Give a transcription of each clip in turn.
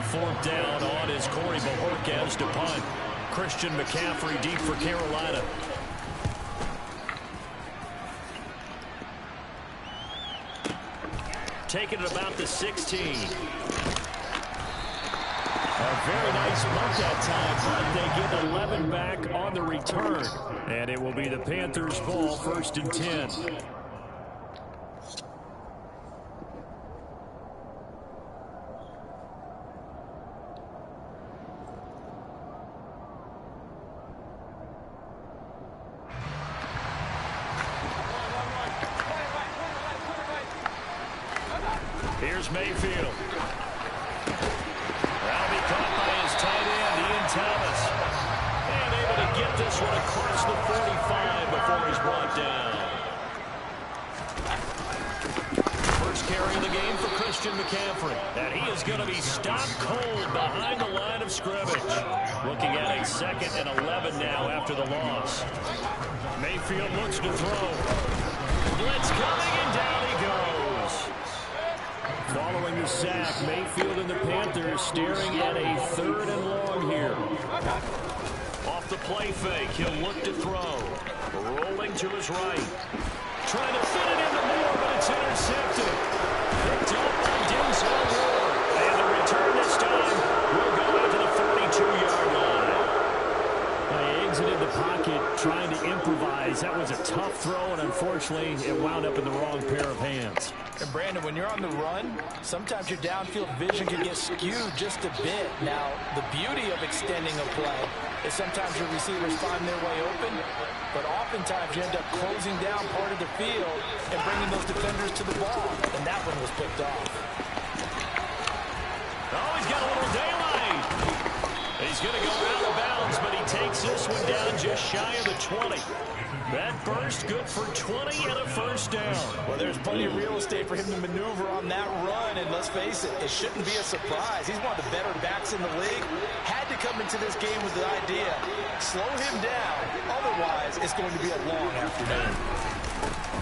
fourth down on is Corey Bojorquez to punt. Christian McCaffrey deep for Carolina. Taking it about the 16. A very nice punt that time, but they get 11 back on the return. And it will be the Panthers' ball, 1st and 10. Here's Mayfield. That'll be caught by his tight end, Ian Thomas. And able to get this one across the 45 before he's brought down. First carry of the game for Christian McCaffrey. And he is going to be stopped cold behind the line of scrimmage. Looking at a 2nd and 11 now after the loss. Mayfield looks to throw. Blitz coming, and down he goes. Following the sack, Mayfield and the Panthers staring at a 3rd and long here. Off the play fake, he'll look to throw. Rolling to his right. Trying to fit it into Moore, but it's intercepted. Picked up by Denzel Ward. And the return this time will go out to the 42-yard line. They exited the pocket trying to improvise. That was a tough throw, and unfortunately, it wound up in the wrong pair of hands. And Brandon, when you're on the run, sometimes your downfield vision can get skewed just a bit. Now, the beauty of extending a play is sometimes your receivers find their way open, but oftentimes you end up closing down part of the field and bringing those defenders to the ball, and that one was picked off. Oh, he's got a little daylight. He's going to go out of bounds, but he takes this one down just shy of the 20. That burst good for 20 and a 1st down. Well, there's plenty of real estate for him to maneuver on that run, and let's face it, it shouldn't be a surprise. He's one of the better backs in the league. Had to come into this game with the idea, slow him down, otherwise it's going to be a long afternoon.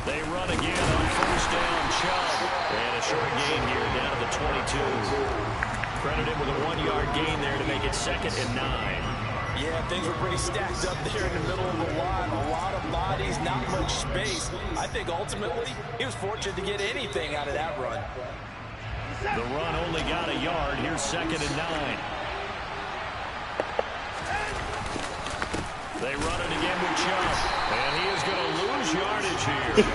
They run again on 1st down, Chubb. And a short gain here down to the 22. Credited with a 1-yard gain there to make it 2nd and 9. Yeah, things were pretty stacked up there in the middle of the line. A lot of bodies, not much space. I think ultimately he was fortunate to get anything out of that run. The run only got a yard. Here's 2nd and 9. They run it again with Chubb. And he is going to lose yardage here.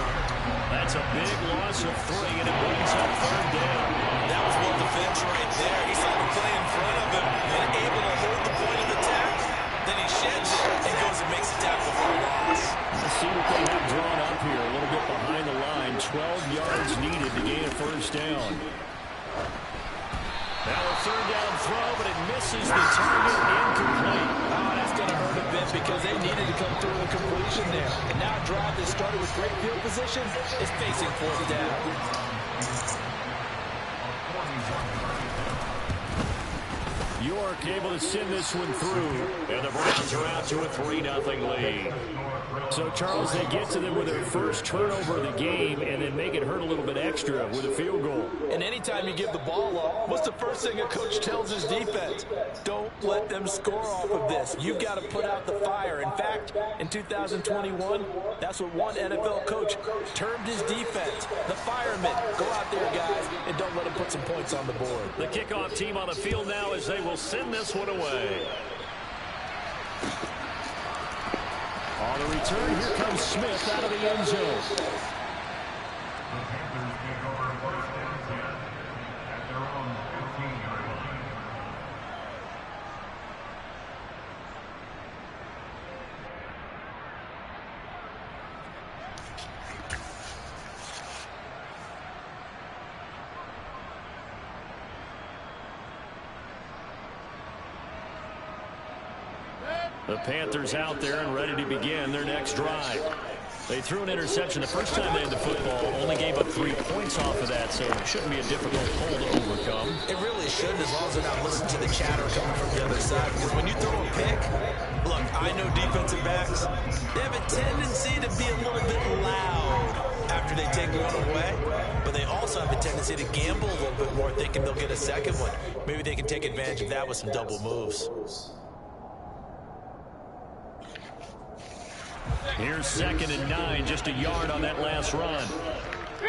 That's a big loss of 3, and it brings up 3rd down. That was well defense right there. He saw the play in front of him and able to hold the point of attack. Then he sheds it and goes and makes a tackle for a loss. Let's see what they have drawn up here. A little bit behind the line. 12 yards needed to gain a 1st down. Now a 3rd down throw, but it misses the target, incomplete. Oh, that's going to hurt a bit because they needed to come through with a completion there. And now a drive that started with great field position is facing 4th down. York able to send this one through, and the Browns are out to a 3-0 lead. So, Charles, they get to them with their first turnover of the game and then make it hurt a little bit extra with a field goal. And anytime you give the ball up, what's the first thing a coach tells his defense? Don't let them score off of this. You've got to put out the fire. In fact, in 2021, that's what one NFL coach termed his defense. The firemen. Go out there, guys, and don't let them put some points on the board. The kickoff team on the field now as they will send this one away. On the return, here comes Smith out of the end zone. The Panthers out there and ready to begin their next drive. They threw an interception the first time they had the football, only gave up 3 points off of that, so it shouldn't be a difficult hole to overcome. It really shouldn't, as long as they're not listening to the chatter coming from the other side. Because when you throw a pick, look, I know defensive backs, they have a tendency to be a little bit loud after they take one away, but they also have a tendency to gamble a little bit more, thinking they'll get a second one. Maybe they can take advantage of that with some double moves. Here's 2nd and 9, just a yard on that last run. A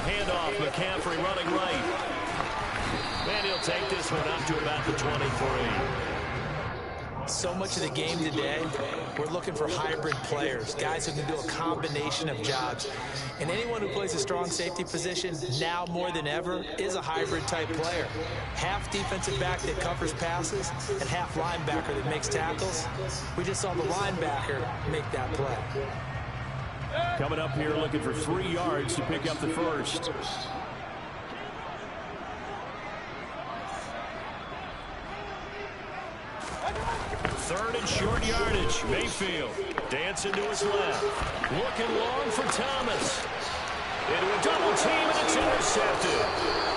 handoff, McCaffrey running right. And he'll take this one up to about the 23. So much of the game today, we're looking for hybrid players, guys who can do a combination of jobs. And anyone who plays a strong safety position, now more than ever, is a hybrid type player. Half defensive back that covers passes and half linebacker that makes tackles. We just saw the linebacker make that play. Coming up here looking for 3 yards to pick up the first. 3rd and short yardage. Mayfield dancing to his left. Looking long for Thomas. Into a double team, and it's intercepted.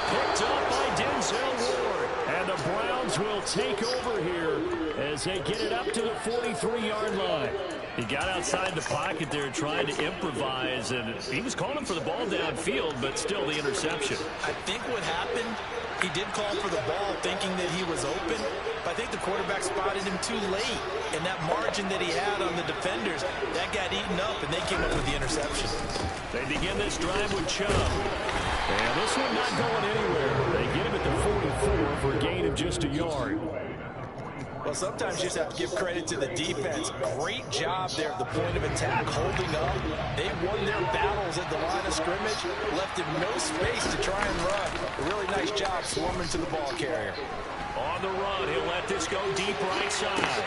Picked up by Denzel Ward. And the Browns will take over here as they get it up to the 43-yard line. He got outside the pocket there trying to improvise, and he was calling for the ball downfield, but still the interception. I think what happened, he did call for the ball thinking that he was open, but I think the quarterback spotted him too late. And that margin that he had on the defenders, that got eaten up, and they came up with the interception. They begin this drive with Chubb. And this one not going anywhere. They get him at the 44 for a gain of just a yard. Well, sometimes you just have to give credit to the defense. Great job there at the point of attack, holding up. They won their battles at the line of scrimmage, left him no space to try and run. A really nice job swarming to the ball carrier. On the run, he'll let this go deep right side.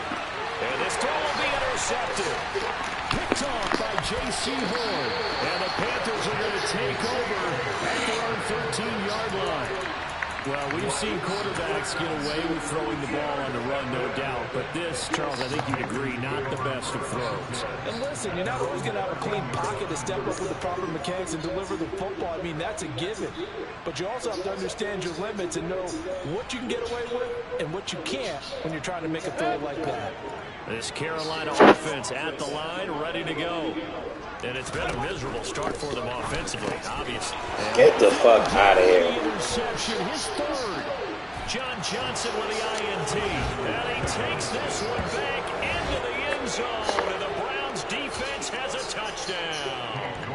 And this throw will be intercepted. Picked off by J.C. Horn. And the Panthers are going to take over at their own 13-yard line. Well, we've seen quarterbacks get away with throwing the ball on the run, no doubt. But this, Charles, I think you'd agree, not the best of throws. And listen, you're not always going to have a clean pocket to step up with the proper mechanics and deliver the football. I mean, that's a given. But you also have to understand your limits and know what you can get away with and what you can't when you're trying to make a throw like that. This Carolina offense at the line, ready to go. And it's been a miserable start for them offensively, obviously. Get the fuck out of here. Interception, his 3rd. John Johnson with the INT. And he takes this one back into the end zone. And the Browns defense has a touchdown.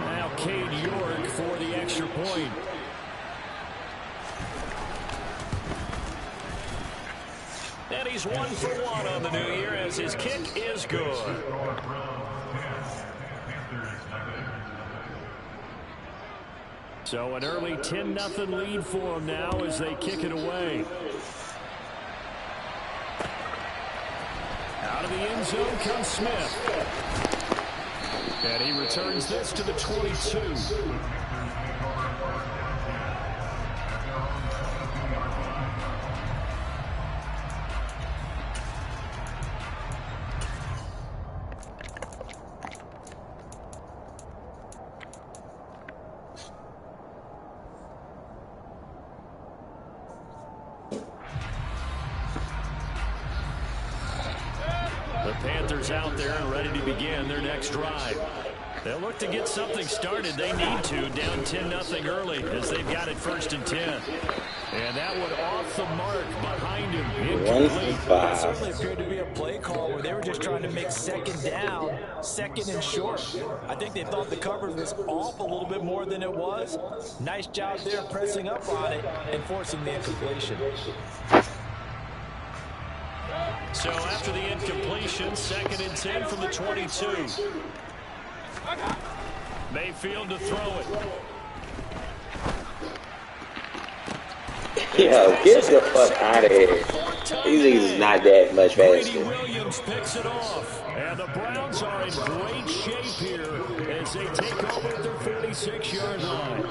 Now Cade York for the extra point. And he's 1 for 1 on the new year as his kick is good. So an early 10-0 lead for them now as they kick it away. Out of the end zone comes Smith. And he returns this to the 22. The Panthers out there and ready to begin their next drive. They'll look to get something started. They need to, down 10-0 early as they've got it 1st and 10. And that one off the mark behind him. Incomplete. It certainly appeared to be a play call where they were just trying to make 2nd down, 2nd and short. I think they thought the coverage was off a little bit more than it was. Nice job there pressing up on it and forcing the incompletion. So after the incompletion, 2nd and 10 from the 22. Mayfield to throw it. Yo, get the fuck out of here. These niggas is not that much Brady faster. Williams picks it off. And the Browns are in great shape here as they take over at their 46-yard line.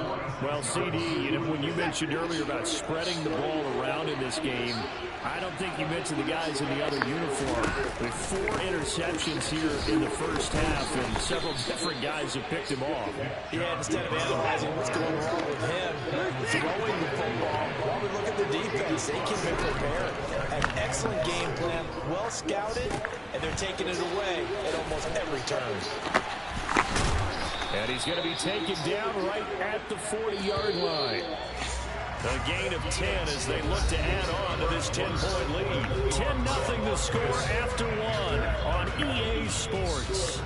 Well, CD, when you mentioned earlier about spreading the ball around in this game, I don't think you mentioned the guys in the other uniform. With 4 interceptions here in the first half, and several different guys have picked him off. Yeah, instead of analyzing what's going wrong with him, throwing the football, while we look at the defense, they came in prepared. An excellent game plan, well scouted, and they're taking it away at almost every turn. And he's going to be taken down right at the 40-yard line. A gain of 10 as they look to add on to this 10-point lead. 10-0 the score after one on EA Sports.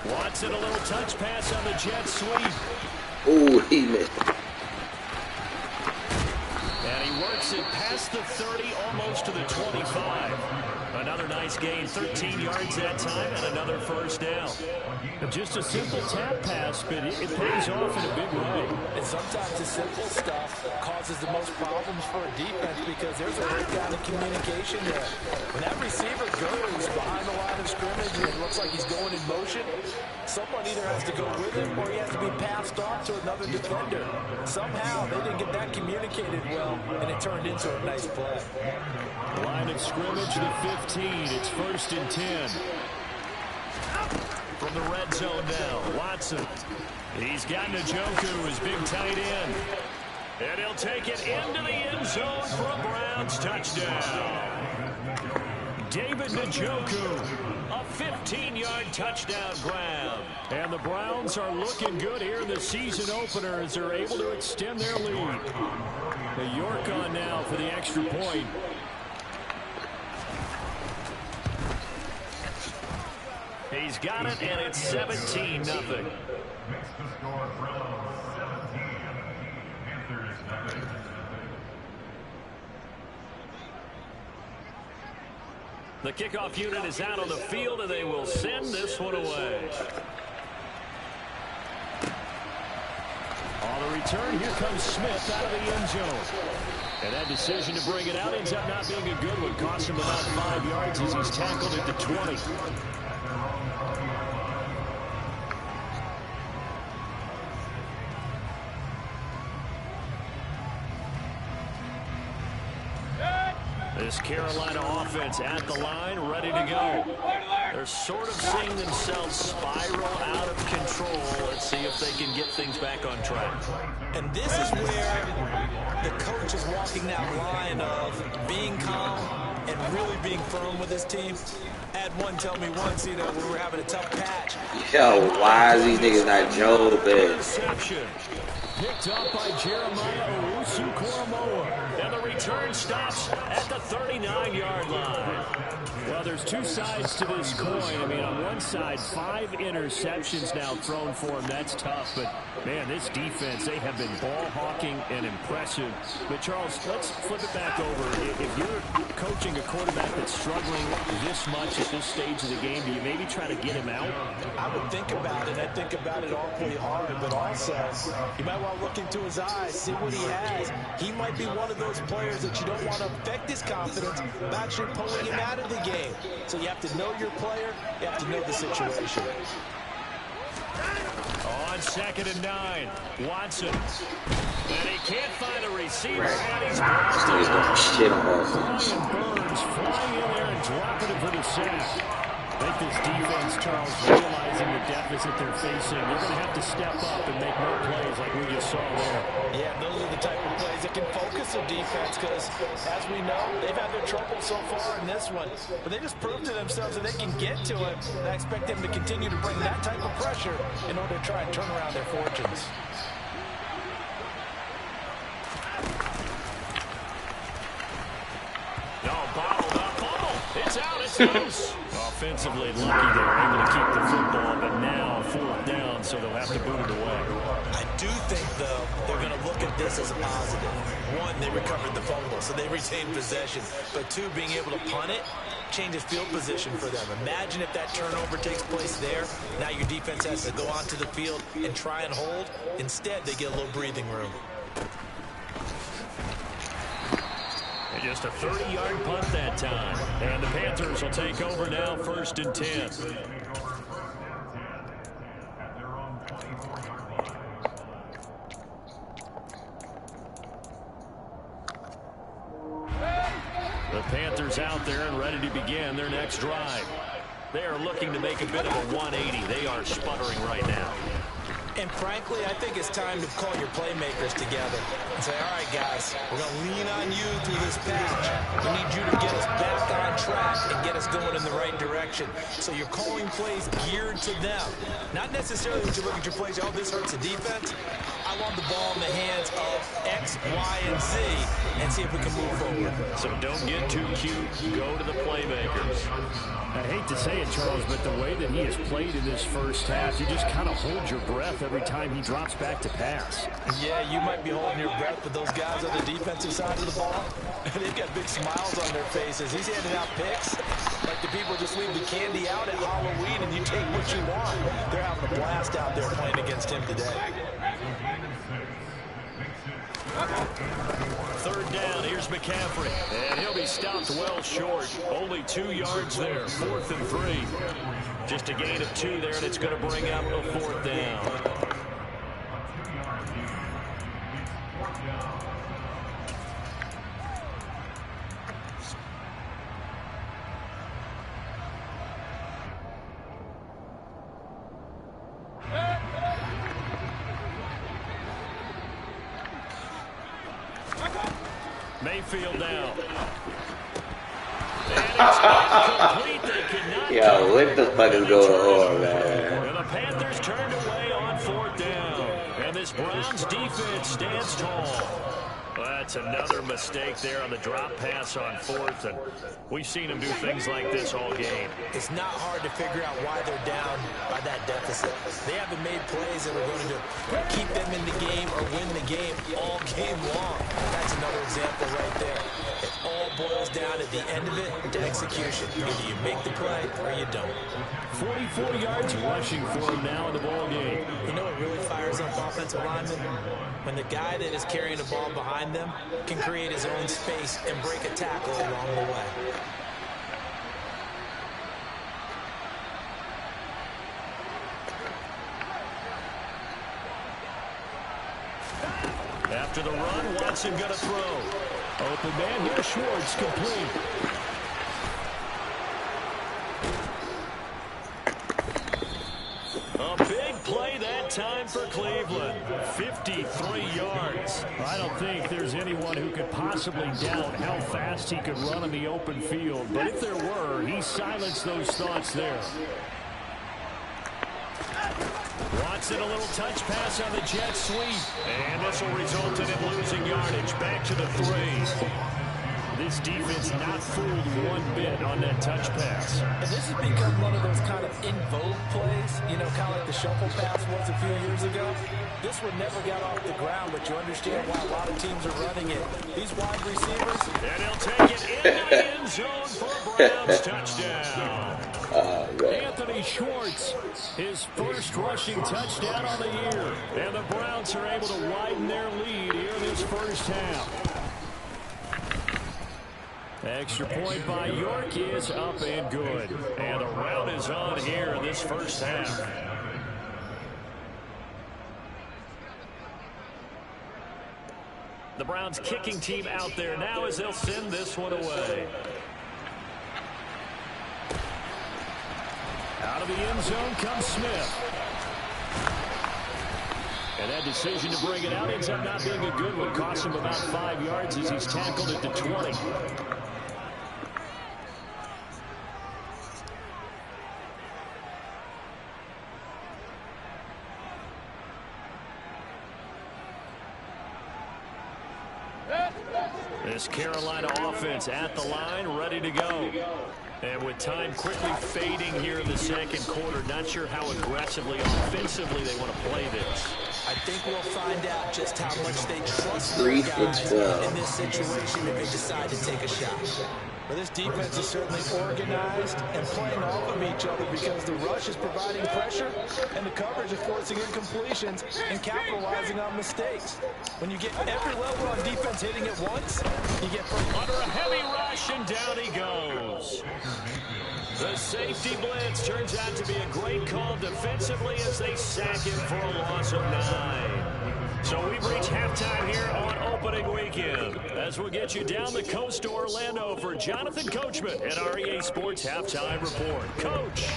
Watson, a little touch pass on the jet sweep. Ooh, he missed. And he works it past the 30, almost to the 25. Another nice gain, 13 yards that time, and another first down. Just a simple tap pass, but it pays off in a big way. And sometimes the simple stuff causes the most problems for a defense because there's a breakdown in communication there. When that receiver goes behind the line of scrimmage and it looks like he's going in motion, someone either has to go with him or he has to be passed on to another defender. Somehow they didn't get that communicated well, and it turned into a nice play. Line of scrimmage, the 15. It's 1st and 10. From the red zone now, Watson. He's got Njoku, his big tight end. And he'll take it into the end zone for a Browns touchdown. David Njoku, a 15-yard touchdown grab. And the Browns are looking good here in the season opener as they're able to extend their lead. The York on now for the extra point. He's got it, and it's 17-0. The kickoff unit is out on the field, and they will send this one away. On the return, here comes Smith out of the end zone. And that decision to bring it out ends up not being a good one. Cost him about 5 yards as he's tackled at the 20. This Carolina offense at the line, ready to go. They're sort of seeing themselves spiral out of control. Let's see if they can get things back on track. And this is where the coach is walking that line of being calm and really being firm with his team. I had one tell me once, we were having a tough patch. Yo, why is these niggas not Joe-bed? Reception. Picked up by Jeremiah Owusu-Koramoah. And the return stops at the 39-yard line. Well, there's two sides to this coin. I mean, on one side, 5 interceptions now thrown for him. That's tough. But, man, this defense, they have been ball hawking and impressive. But, Charles, let's flip it back over. If you're coaching a quarterback that's struggling this much at this stage of the game, do you maybe try to get him out? I would think about it. I'd think about it awfully hard. But also, you might want to look into his eyes, see what he has. He might be one of those players that you don't want to affect his confidence by actually pulling him out of the game. So you have to know your player. You have to know the situation. On 2nd and 9, Watson. And he can't find a receiver. And he's He's doing shit on us. Brian Burns flying in there and dropping it for the sack. I think this defense, Charles, realizing the deficit they're facing, they're going to have to step up and make more plays like we just saw there. Yeah, those are the type of plays that can focus a defense because, as we know, they've had their trouble so far in this one. But they just proved to themselves that they can get to it, and I expect them to continue to bring that type of pressure in order to try and turn around their fortunes. No, bottled up. Oh, it's out. It's loose. Offensively lucky they were able to keep the football, but now 4th down, so they'll have to boot it away. I do think, though, they're going to look at this as a positive. One, they recovered the fumble, so they retained possession. But 2, being able to punt it changes field position for them. Imagine if that turnover takes place there. Now your defense has to go onto the field and try and hold. Instead, they get a little breathing room. And just a 30-yard punt that time. And the Panthers will take over now, 1st and 10. The Panthers out there and ready to begin their next drive. They are looking to make a bit of a 180. They are sputtering right now. And frankly, I think it's time to call your playmakers together and say, all right, guys, we're going to lean on you through this patch. We need you to get us back on track and get us going in the right direction. So you're calling plays geared to them. Not necessarily that you look at your plays, oh, this hurts the defense. I want the ball in the hands of X, Y, and Z and see if we can move forward. So don't get too cute. Go to the playmakers. I hate to say it, Charles, but the way that he has played in this first half, you just kind of hold your breath every time he drops back to pass. Yeah, you might be holding your breath, but those guys on the defensive side of the ball, they've got big smiles on their faces. He's handing out picks like the people just leave the candy out at Halloween and you take what you want. They're having a blast out there playing against him today. Third down, here's McCaffrey. And he'll be stopped well short. Only 2 yards there, 4th and 3. Just a gain of 2 there, and it's going to bring up a 4th down. Mayfield down. And it's incomplete. They cannot. Yo, what the fuck is going on, man? And the Panthers turned away on 4th down. And this Browns defense stands tall. That's another mistake there on the drop pass on 4th. And we've seen them do things like this all game. It's not hard to figure out why they're down by that deficit. They haven't made plays that are going to keep them in the game or win the game all game long. That's another example right there. It all boils down at the end of it to execution. Either you make the play or you don't. 44 yards rushing for him now in the ball game. You know what really fires up offensive linemen? When the guy that is carrying the ball behind them can create his own space and break a tackle along the way. After the run, Watson going to throw. Open man here, Schwartz, complete. A big play that time for Cleveland. 53 yards. I don't think there's anyone who could possibly doubt how fast he could run in the open field. But if there were, he silenced those thoughts there. Watson, a little touch pass on the jet sweep. And this will result in him losing yardage. Back to the 3. This defense not fooled one bit on that touch pass. And this has become one of those kind of in vogue plays, you know, kind of like the shuffle pass was a few years ago. This one never got off the ground, but you understand why a lot of teams are running it. These wide receivers. And he'll take it in the end zone for Browns touchdown. Anthony Schwartz, his first rushing touchdown on the year. And the Browns are able to widen their lead here in this first half. Extra point by York is up and good. And the round is on here in this first half. The Browns kicking team out there now as they'll send this one away. Out of the end zone comes Smith. And that decision to bring it out ends up not being a good one. Cost him about 5 yards as he's tackled at the 20. This Carolina offense at the line, ready to go. And with time quickly fading here in the second quarter, not sure how aggressively, offensively they want to play this. I think we'll find out just how much they trust their guys in this situation if they decide to take a shot. But this defense is certainly organized and playing off of each other because the rush is providing pressure and the coverage is forcing incompletions and capitalizing on mistakes. When you get every level on defense hitting at once, you get under a heavy rush, and down he goes. The safety blitz turns out to be a great call defensively as they sack him for a loss of 9. So we've reached halftime here on opening weekend. As we'll get you down the coast to Orlando for Jonathan Coachman at our EA Sports Halftime Report. Coach.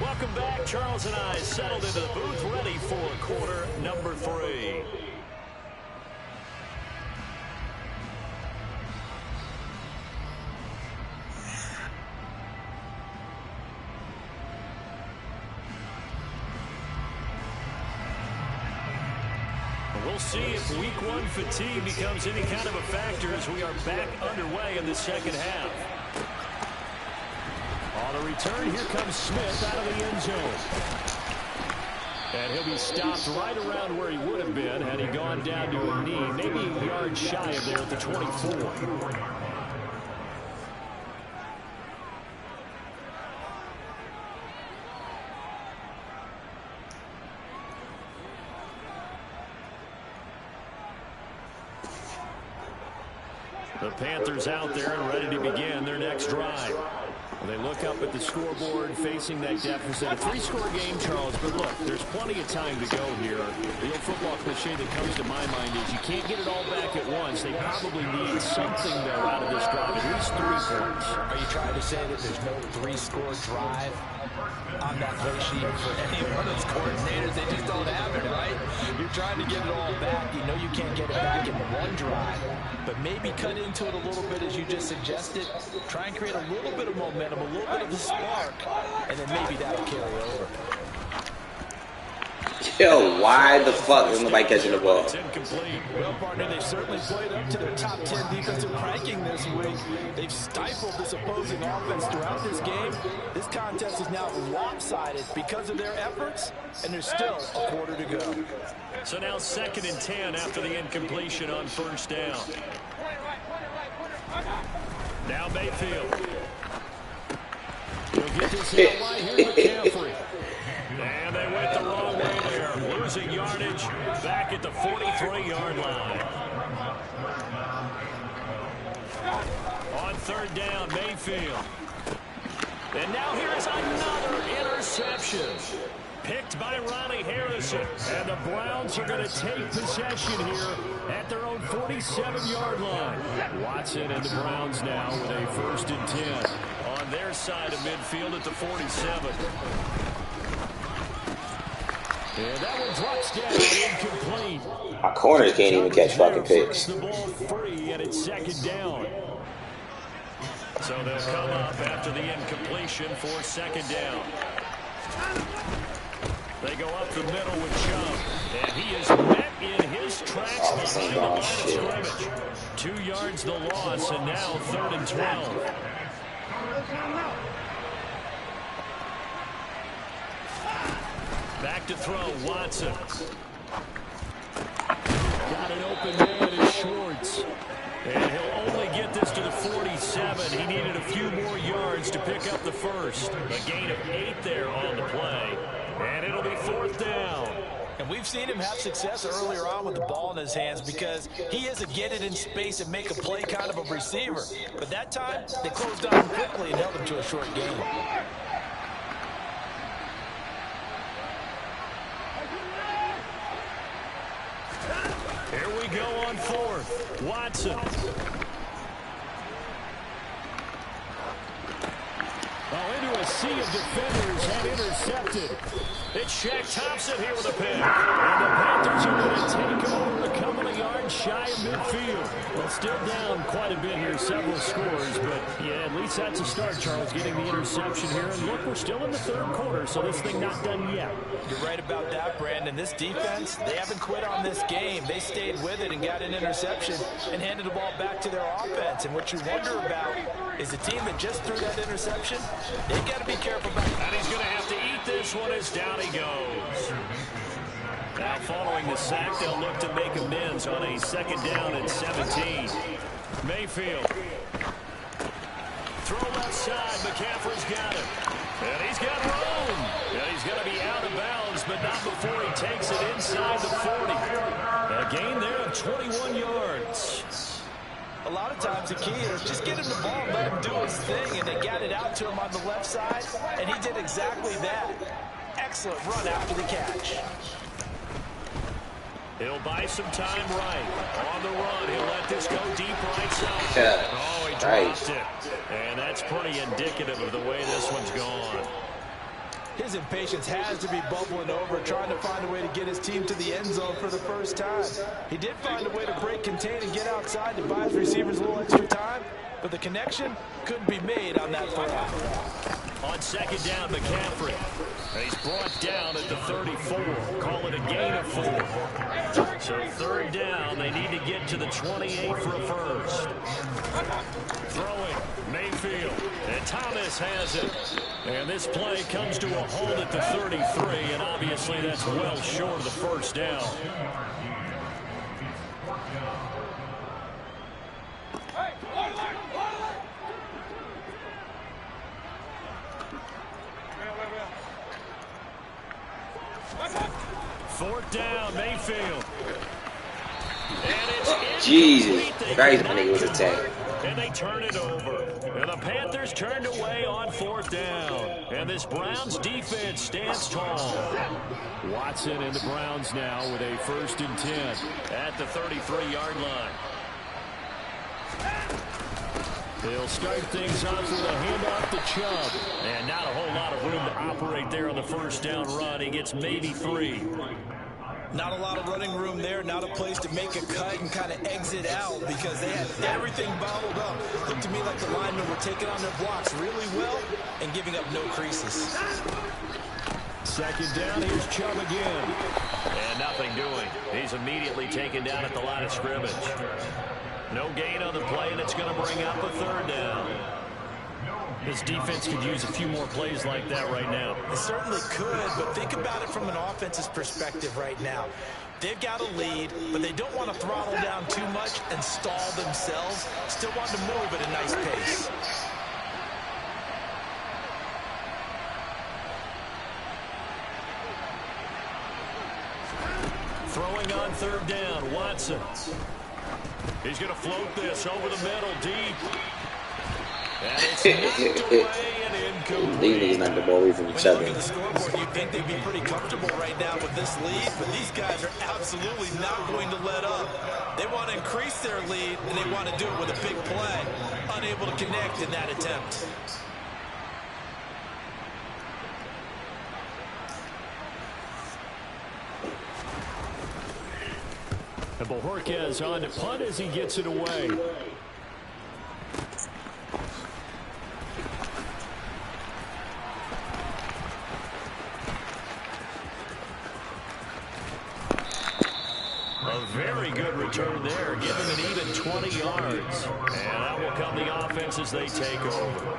Welcome back. Charles and I settled into the booth, ready for quarter number 3. We'll see if week 1 fatigue becomes any kind of a factor as we are back underway in the second half. On the return, here comes Smith out of the end zone. And he'll be stopped right around where he would have been had he gone down to a knee, maybe a yard shy of there at the 24. The Panthers out there and ready to begin their next drive. They look up at the scoreboard facing that deficit. A 3-score game, Charles, but look, there's plenty of time to go here. The old football cliche that comes to my mind is you can't get it all back at once. They probably need something, though, out of this drive, at least 3 points. Are you trying to say that there's no 3-score drive on that play sheet for any one of those coordinators? They just don't have it, right? You're trying to get it all back. You know you can't get it back in one drive, but maybe cut into it a little bit as you just suggested. Try and create a little bit of momentum, a little bit of a spark, and then maybe that'll carry over. Yo, why the fuck is nobody catching the ball? It's incomplete. Well, partner, they've certainly played up to their top 10 defensive ranking this week. They've stifled this opposing offense throughout this game. This contest is now lopsided because of their efforts, and there's still a quarter to go. So now 2nd and 10 after the incompletion on first down. Now Mayfield. We'll get this out wide here with McCaffrey. And they went the wrong way there. Losing yardage back at the 43-yard line. On 3rd down, Mayfield. And now here is another interception. Picked by Ronnie Harrison. And the Browns are going to take possession here at their own 47-yard line. Watson and the Browns now with a 1st and 10 on their side of midfield at the 47. And that one drops down, incomplete. My corners can't even catch fucking picks. The ball free, and it's 2nd down. So they'll come up after the incompletion for 2nd down. They go up the middle with Chubb, and he is met in his tracks behind the line of scrimmage. 2 yards the loss, and now 3rd and 12. Back to throw, Watson. Got an open man in Schwartz. And he'll only get this to the 47. He needed a few more yards to pick up the first. A gain of 8 there on the play. And it'll be 4th down. And we've seen him have success earlier on with the ball in his hands because he is a get it in space and make a play kind of a receiver. But that time, they closed on him quickly and held him to a short gain. Here we go on 4th. Watson. Into a sea of defenders and intercepted. It's Shaq Thompson here with a pick. And the Panthers are going to take over a couple of yards shy of midfield. Well, still down quite a bit here, several scores. But, yeah, at least that's a start, Charles, getting the interception here. And look, we're still in the 3rd quarter, so this thing not done yet. You're right about that, Brandon. This defense, they haven't quit on this game. They stayed with it and got an interception and handed the ball back to their offense. And what you wonder about is the team that just threw that interception, they got to be careful about that. And he's going to have to eat this one as down he goes. Now following the sack, they'll look to make amends on a 2nd down and 17. Mayfield. Throw left side. McCaffrey's got it. And he's got room. And he's going to be out of bounds, but not before he takes it inside the 40. A gain there of 21 yards. A lot of times the key is just get him the ball and let him do his thing, and they got it out to him on the left side, and he did exactly that. Excellent run after the catch. He'll buy some time right. On the run, he'll let this go deep right side. Yeah. Oh, he dropped it. And that's pretty indicative of the way this one's gone. His impatience has to be bubbling over, trying to find a way to get his team to the end zone for the first time. He did find a way to break contain and get outside to buy his receivers a little extra time, but the connection couldn't be made on that throw. On 2nd down, McCaffrey. He's brought down at the 34. Call it a gain of 4. So 3rd down, they need to get to the 28 for a first. Throwing, Mayfield. And Thomas has it. And this play comes to a halt at the 33, and obviously that's well short of the first down. Fourth down, Mayfield. And it's Jesus Christ, my nigga was attacked. And they turn it over. And the Panthers turned away on 4th down. And this Browns defense stands tall. Watson and the Browns now with a 1st and 10 at the 33-yard line. They'll start things off with a handoff to Chubb. And not a whole lot of room to operate there on the 1st down run. He gets maybe 3. Not a lot of running room there, not a place to make a cut and kind of exit out because they had everything bottled up. Looked to me like the linemen were taking on their blocks really well and giving up no creases. 2nd down, here's Chubb again. And nothing doing. He's immediately taken down at the line of scrimmage. No gain on the play, and it's going to bring up a 3rd down. This defense could use a few more plays like that right now. It certainly could, but think about it from an offense's perspective right now. They've got a lead, but they don't want to throttle down too much and stall themselves. Still want to move at a nice pace. Throwing on 3rd down, Watson. He's going to float this over the middle, deep. And it's knocked away and incomplete. These niggas knocked the ball away from each other. Look at the scoreboard, you'd think they'd be pretty comfortable right now with this lead, but these guys are absolutely not going to let up. They want to increase their lead, and they want to do it with a big play. Unable to connect in that attempt. And Bojorquez on to punt as he gets it away. A very good return there, giving an even 20 yards. And out will come the offense as they take over.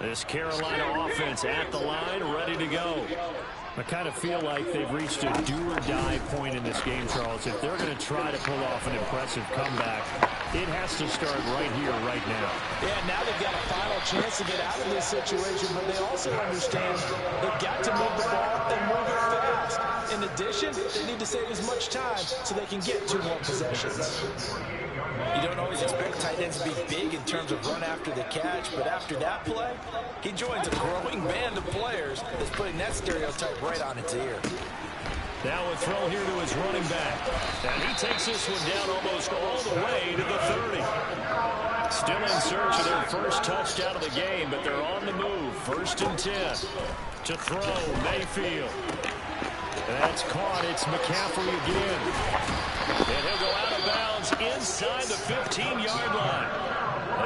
This Carolina offense at the line, ready to go. I kind of feel like they've reached a do-or-die point in this game, Charles. If they're going to try to pull off an impressive comeback, it has to start right here, right now. Yeah, now they've got a final chance to get out of this situation, but they also understand they've got to move the ball and move it fast. In addition, they need to save as much time so they can get 2 more possessions. You don't always expect tight ends to be big in terms of run after the catch, but after that play, he joins a growing band of players that's putting that stereotype right on its ear. Now a throw here to his running back. And he takes this one down almost all the way to the 30. Still in search of their first touchdown of the game, but they're on the move. 1st and 10. To throw, Mayfield. That's caught. It's McCaffrey again. And he'll go out of bounds inside the 15-yard line.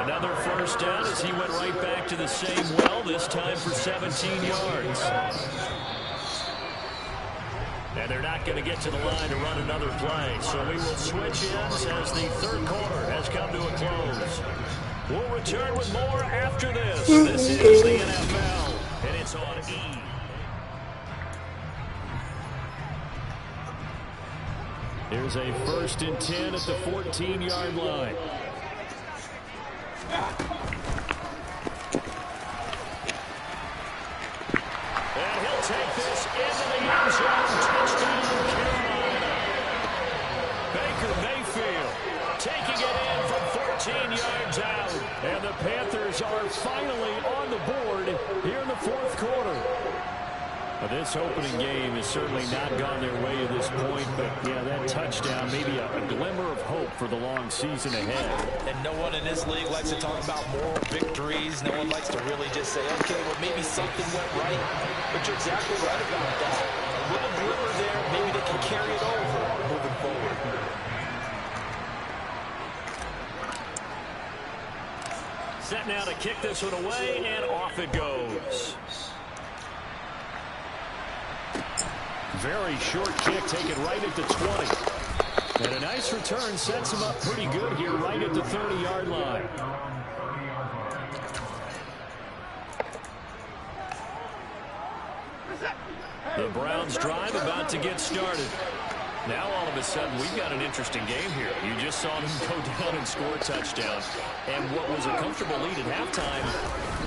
Another first down as he went right back to the same well, this time for 17 yards. And they're not going to get to the line to run another play. So we will switch ends as the 3rd quarter has come to a close. We'll return with more after this. This is the NFL, and it's on E! Here's a 1st and 10 at the 14-yard line. And he'll take this into the end zone. Touchdown, Carolina. Baker Mayfield taking it in from 14 yards out. And the Panthers are finally on the board here in the 4th quarter. This opening game has certainly not gone their way at this point, but yeah, that touchdown, maybe a glimmer of hope for the long season ahead. And no one in this league likes to talk about moral victories. No one likes to really just say, okay, well, maybe something went right. But you're exactly right about that. A little glimmer there, maybe they can carry it over moving forward. Set now to kick this one away, and off it goes. Very short kick, taken right at the 20. And a nice return sets him up pretty good here, right at the 30-yard line. The Browns drive about to get started. Now, all of a sudden, we've got an interesting game here. You just saw them go down and score a touchdown. And what was a comfortable lead at halftime,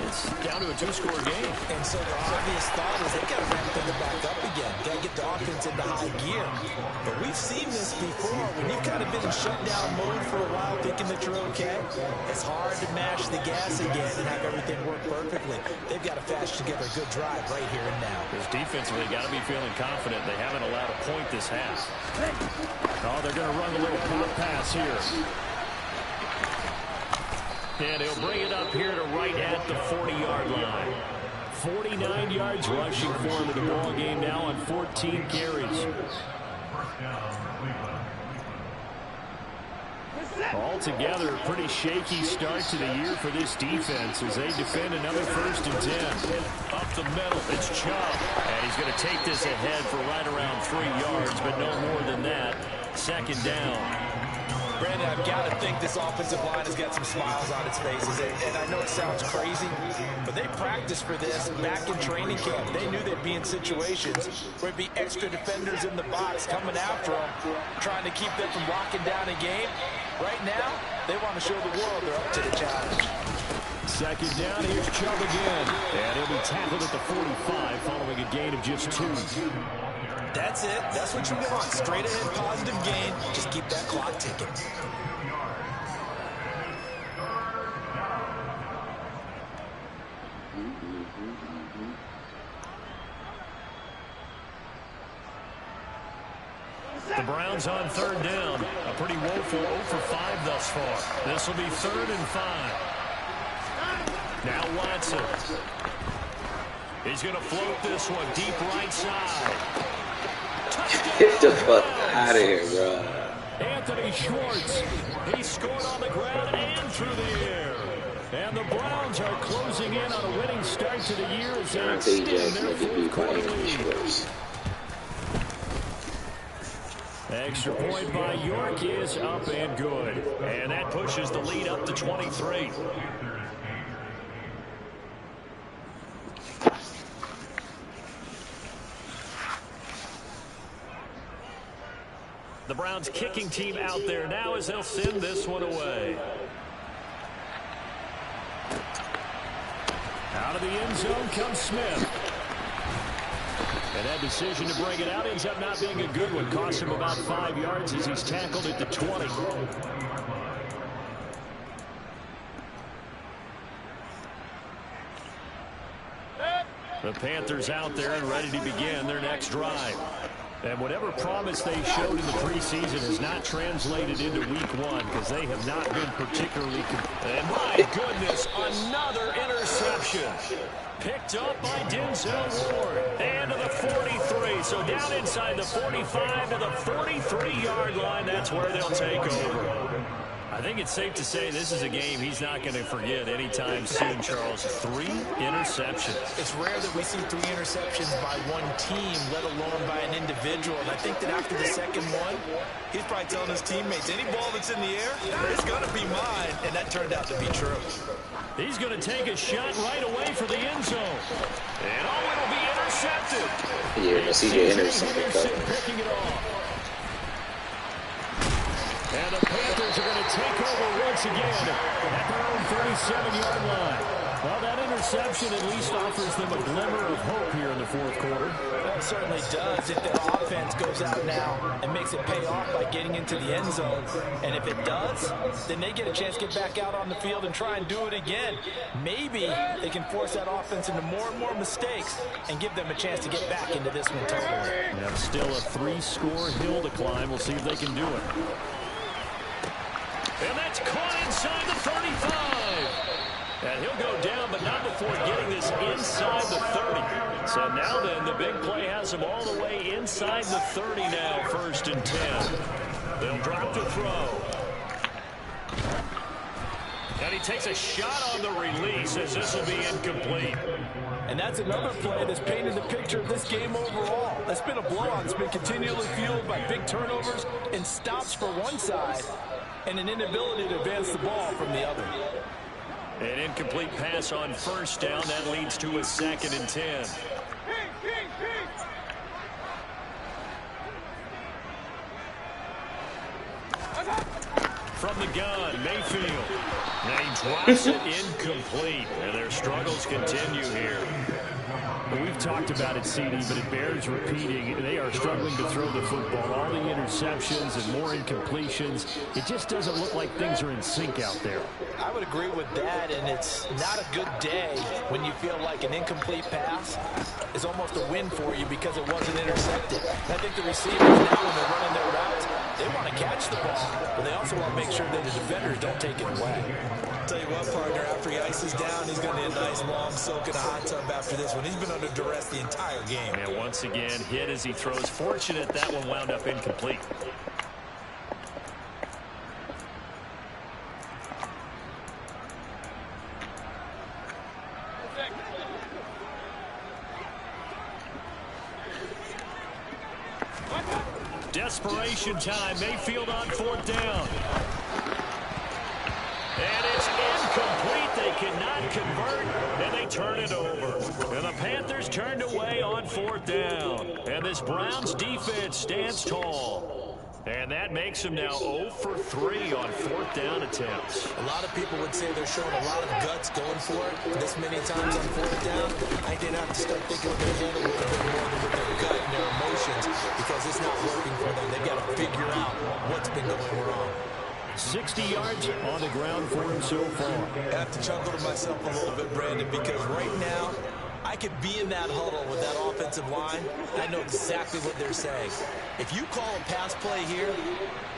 it's down to a 2-score game. And so the obvious thought is they got to ramp things back up again. Got to get the offense into high gear. But we've seen this before. When you've kind of been in shutdown mode for a while thinking that you're okay, it's hard to mash the gas again and have everything work perfectly. They've got to patch together a good drive right here and now. Because defensively, got to be feeling confident. They haven't allowed a point this half. Oh, they're going to run a little pop pass here. And he'll bring it up here to right at the 40-yard line. 49 yards rushing for him in the ball game now on 14 carries. Altogether, a pretty shaky start to the year for this defense as they defend another 1st and 10. Up the middle, it's Chubb. And he's going to take this ahead for right around 3 yards, but no more than that. 2nd down. Brandon, I've got to think this offensive line has got some smiles on its faces. And I know it sounds crazy, but they practiced for this back in training camp. They knew they'd be in situations where there'd be extra defenders in the box coming after them, trying to keep them from locking down a game. Right now, they want to show the world they're up to the challenge. 2nd down, here's Chubb again. And he'll be tackled at the 45 following a gain of just 2. That's it. That's what you want. Straight ahead positive gain. Just keep that clock ticking. The Browns on 3rd down. A pretty woeful 0 for 5 thus far. This will be 3rd and 5. Now Watson. He's going to float this one deep right side. Get the fuck out of here, bro. Anthony Schwartz. He scored on the ground and through the air. And the Browns are closing in on a winning start to the year as they extend their 4th quarter lead. Extra point by York is up and good. And that pushes the lead up to 23. The Browns kicking team out there now as they'll send this one away. Out of the end zone comes Smith. And that decision to bring it out ends up not being a good one. Cost him about 5 yards as he's tackled at the 20. The Panthers out there and ready to begin their next drive. And whatever promise they showed in the preseason has not translated into week 1 because they have not been particularly and my goodness, another interception. Picked up by Denzel Ward. And to the 43. So down inside the 45 to the 43-yard line. That's where they'll take over. I think it's safe to say this is a game he's not going to forget anytime soon, Charles. 3 interceptions. It's rare that we see 3 interceptions by one team, let alone by an individual. And I think that after the second one, he's probably telling his teammates, any ball that's in the air, it's going to be mine. And that turned out to be true. He's going to take a shot right away for the end zone. And it'll be intercepted. Yeah, but CJ Henderson picking it off. And the Panthers are going to take over once again at their own 37-yard line. Well, that interception at least offers them a glimmer of hope here in the fourth quarter. Well, it certainly does if their offense goes out now and makes it pay off by getting into the end zone. And if it does, then they get a chance to get back out on the field and try and do it again. Maybe they can force that offense into more and more mistakes and give them a chance to get back into this one totally. And still a 3-score hill to climb. We'll see if they can do it. And that's caught inside the 35. And he'll go down, but not before getting this inside the 30. So now then, the big play has him all the way inside the 30 now, 1st and 10. They'll drop to throw. And he takes a shot on the release as this will be incomplete. And that's another play that's painted the picture of this game overall. That's been a blowout. It's been continually fueled by big turnovers and stops for one side and an inability to advance the ball from the other. An incomplete pass on 1st down. That leads to a 2nd and 10. From the gun, Mayfield. Now he drops it incomplete. And their struggles continue here. We've talked about it, CD, but it bears repeating. They are struggling to throw the football. All the interceptions and more incompletions. It just doesn't look like things are in sync out there. I would agree with that, and it's not a good day when you feel like an incomplete pass is almost a win for you because it wasn't intercepted. And I think the receivers now, when they're running their routes, they want to catch the ball, but they also want to make sure that the defenders don't take it away. Tell you what, partner, after he ices down, he's going to need a nice long soak in a hot tub after this one. He's been under duress the entire game. And once again, hit as he throws. Fortunate that one wound up incomplete. Desperation time. Mayfield on 4th down. And it's incomplete. They cannot convert, and they turn it over. And the Panthers turned away on 4th down. And this Browns defense stands tall. And that makes them now 0 for 3 on 4th down attempts. A lot of people would say they're showing a lot of guts going for it this many times on 4th down. I think they have to start thinking with their head a little bit more than with their gut and their emotions because it's not working for them. They've got to figure out what's been going wrong. 60 yards on the ground for him so far. I have to chuckle to myself a little bit, Brandon, because right now, I could be in that huddle with that offensive line. I know exactly what they're saying. If you call a pass play here,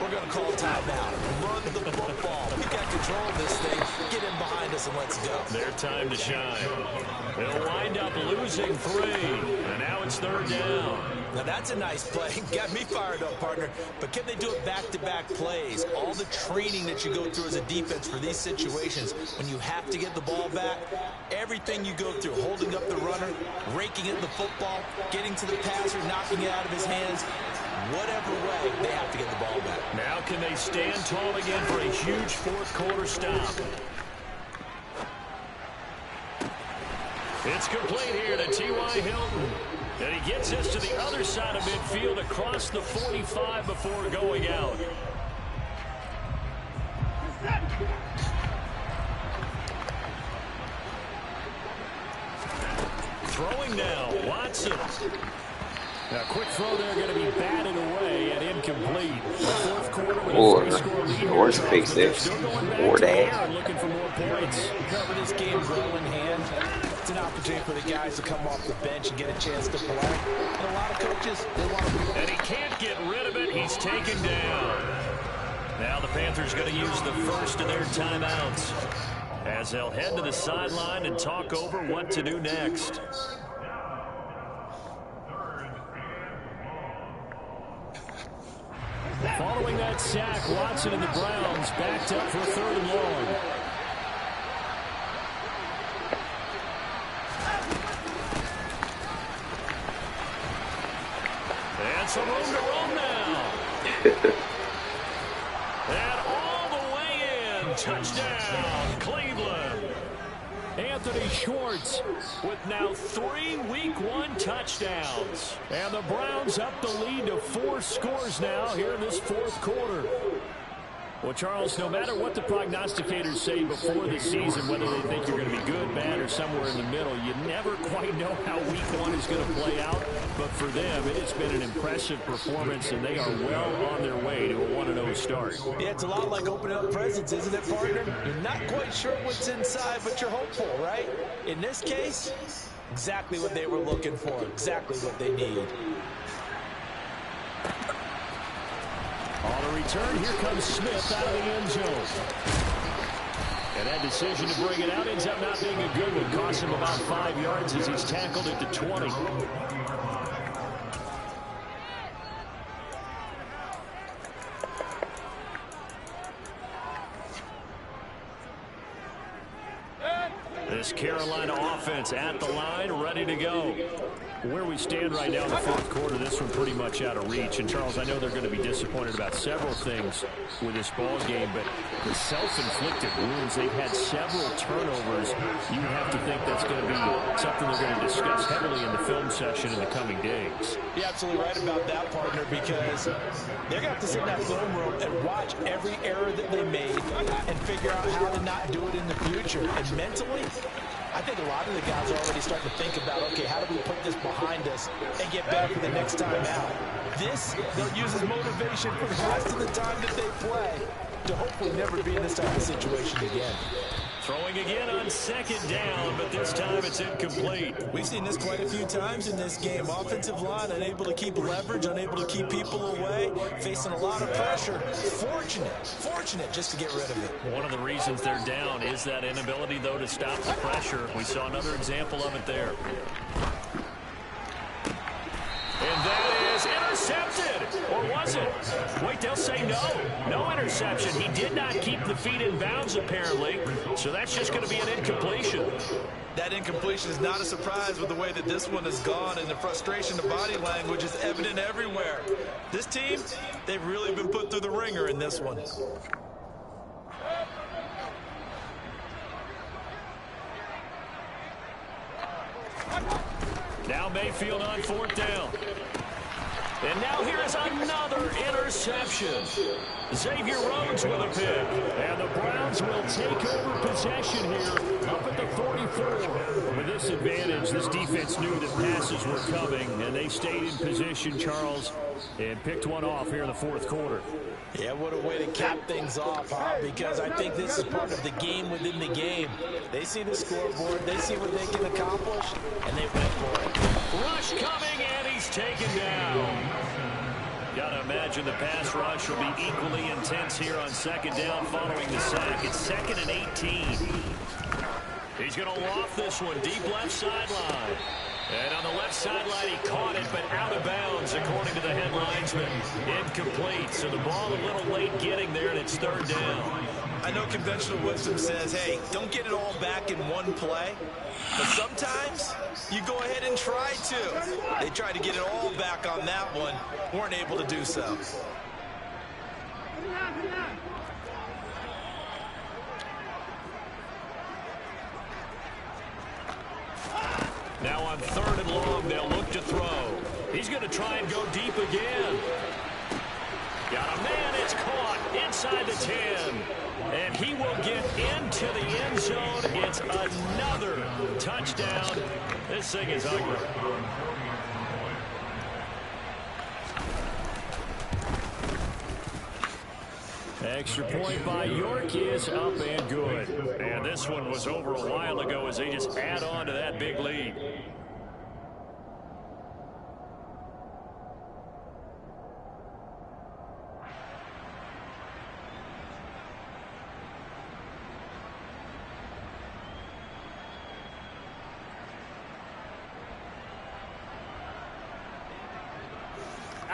we're going to call a timeout. Run the football. We've got control of this thing. Get in behind us and let's go. Their time to shine. They'll wind up losing 3. And now it's 3rd down. Now that's a nice play. Got me fired up, partner. But can they do it back-to-back plays? All the training that you go through as a defense for these situations, when you have to get the ball back, everything you go through, holding up the runner, raking at the football, getting to the passer, knocking it out of his hands, whatever way, they have to get the ball back. Now can they stand tall again for a huge 4th quarter stop? It's complete here to T.Y. Hilton. And he gets us to the other side of midfield across the 45 before going out. Throwing now, Watson. Now, quick throw there going to be batted away and incomplete. The 4th quarter with a 3-score lead. Or it's pick 6. Or that. Looking for more points. Cover this game well in hand. It's an opportunity for the guys to come off the bench and get a chance to play. And a lot of coaches, they want to... And he can't get rid of it. He's taken down. Now the Panthers going to use the first of their timeouts as they'll head to the sideline and talk over what to do next. Following that that sack, Watson and the Browns backed up for 3rd and long. And some room to run now. And all the way in. Touchdown, Cleveland. Anthony Schwartz with now 3 Week 1 touchdowns. And the Browns up the lead to 4 scores now here in this 4th quarter. Well, Charles, no matter what the prognosticators say before the season, whether they think you're going to be good, bad, or somewhere in the middle, you never quite know how Week 1 is going to play out. But for them, it's been an impressive performance, and they are well on their way to a 1-0 start. Yeah, it's a lot like opening up presents, isn't it, partner? You're not quite sure what's inside, but you're hopeful, right? In this case, exactly what they were looking for, exactly what they need. On a return, here comes Smith out of the end zone. And that decision to bring it out ends up not being a good one. Cost him about 5 yards as he's tackled at the 20. This Carolina offense at the line, ready to go. Where we stand right now in the 4th quarter, this one pretty much out of reach. And, Charles, I know they're going to be disappointed about several things with this ball game, but the self-inflicted wounds, they've had several turnovers. You have to think that's going to be something they're going to discuss heavily in the film session in the coming days. You're absolutely right about that, partner, because they're going to have to sit in that film room and watch every error that they made and figure out how to not do it in the future. And mentally, I think a lot of the guys are already starting to think about, okay, how do we put this behind us and get better for the next time out? This, they'll use as motivation for the rest of the time that they play to hopefully never be in this type of situation again. Throwing again on 2nd down, but this time it's incomplete. We've seen this quite a few times in this game. Offensive line unable to keep leverage, unable to keep people away, facing a lot of pressure. Fortunate just to get rid of it. One of the reasons they're down is that inability, though, to stop the pressure. We saw another example of it there. And that is intercepted. Or was it? Wait, they'll say no. No interception. He did not keep the feet in bounds, apparently. So that's just going to be an incompletion. That incompletion is not a surprise with the way that this one has gone, and the frustration, the body language is evident everywhere. This team, they've really been put through the ringer in this one. Now Mayfield on 4th down. And now here is another interception. Xavier Rhodes with a pick. And the Browns will take over possession here up at the 44. With this advantage, this defense knew that passes were coming, and they stayed in position, Charles, and picked one off here in the 4th quarter. Yeah, what a way to cap things off, huh? Because I think this is part of the game within the game. They see the scoreboard, they see what they can accomplish, and they went for it. Rush coming, and he's taken down. Gotta imagine the pass rush will be equally intense here on 2nd down following the sack. It's 2nd and 18. He's gonna loft this one deep left sideline. And on the left sideline, he caught it, but out of bounds, according to the head linesman. Incomplete, so the ball a little late getting there, and it's 3rd down. I know conventional wisdom says, hey, don't get it all back in one play. But sometimes you go ahead and try to. They tried to get it all back on that one, weren't able to do so. Now on 3rd and long, they'll look to throw. He's going to try and go deep again. Got a man, it's caught inside the 10. And he will get into the end zone. It's another touchdown. This thing is ugly. Extra point by York is up and good. And this one was over a while ago as they just add on to that big lead.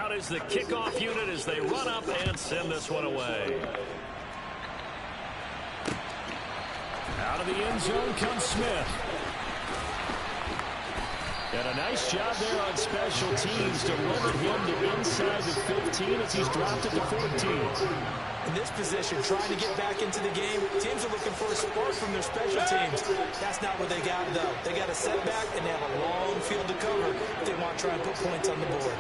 out is the kickoff unit as they run up and send this one away. Out of the end zone comes Smith. And a nice job there on special teams to limit him to inside the 15 as he's dropped it to 14. In this position, trying to get back into the game, teams are looking for a spark from their special teams. That's not what they got, though. They got a setback, and they have a long field to cover if they want to try and put points on the board.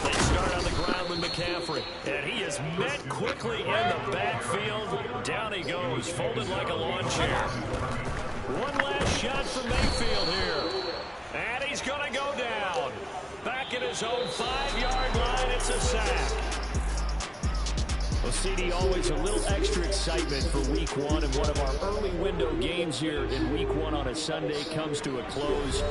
They start on the ground with McCaffrey, and he is met quickly in the backfield. Down he goes, folded like a lawn chair. One last shot for Mayfield here. And he's going to go down. Back at his own 5-yard line, it's a sack. Well, CD, always a little extra excitement for Week 1, and one of our early window games here in Week 1 on a Sunday comes to a close.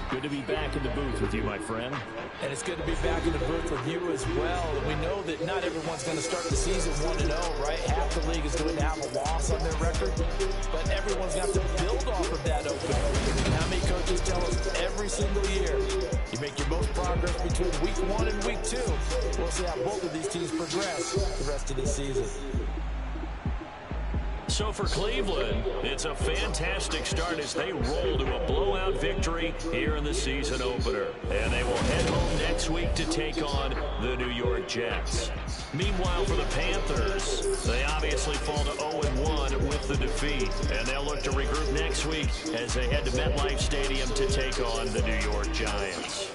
Good to be back in the booth with you, my friend. And it's good to be back in the booth with you as well. And we know that not everyone's going to start the season 1-0, right? Half the league is going to have a loss on their record, but everyone's got to build off of that opener. How many coaches tell us every single year, you make your most progress between Week 1 and Week 2. We'll see how both of these teams progress the rest of the season. So for Cleveland, it's a fantastic start as they roll to a blowout victory here in the season opener. And they will head home next week to take on the New York Jets. Meanwhile, for the Panthers, they obviously fall to 0-1 with the defeat. And they'll look to regroup next week as they head to MetLife Stadium to take on the New York Giants.